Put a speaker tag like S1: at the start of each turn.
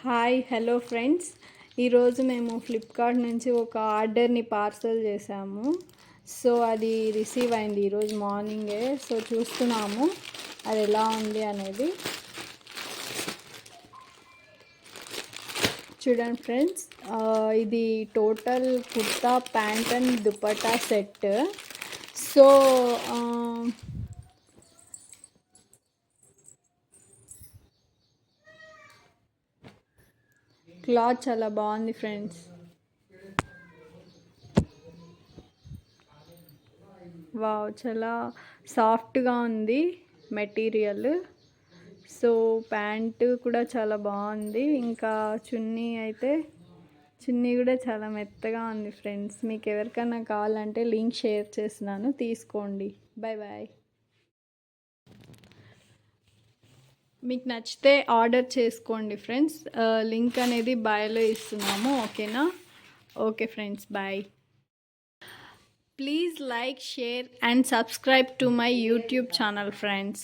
S1: Hi hello friends, ఈరోజు మేము Flipkart నుంచి ఒక ఆర్డర్ని పార్సల్ చేసాము. సో అది రిసీవ్ అయింది ఈరోజు మార్నింగే. సో చూస్తున్నాము అది ఎలా ఉంది అనేది. చూడండి ఫ్రెండ్స్, ఇది total kurta pant and dupatta set. So cloth చాలా బాగుంది ఫ్రెండ్స్. వావ్, చాలా సాఫ్ట్గా ఉంది మెటీరియల్. సో ప్యాంటు కూడా చాలా బాగుంది. ఇంకా చున్నీ కూడా చాలా మెత్తగా ఉంది ఫ్రెండ్స్. మీకు ఎవరికైనా కావాలంటే లింక్ షేర్ చేస్తున్నాను, తీసుకోండి. Bye bye. మీకు నచ్చితే ఆర్డర్ చేసుకోండి ఫ్రెండ్స్. లింక్ అనేది బయోలో ఇస్తున్నాము, ఓకేనా? Okay friends, bye. Please like, share and subscribe to my YouTube channel, friends.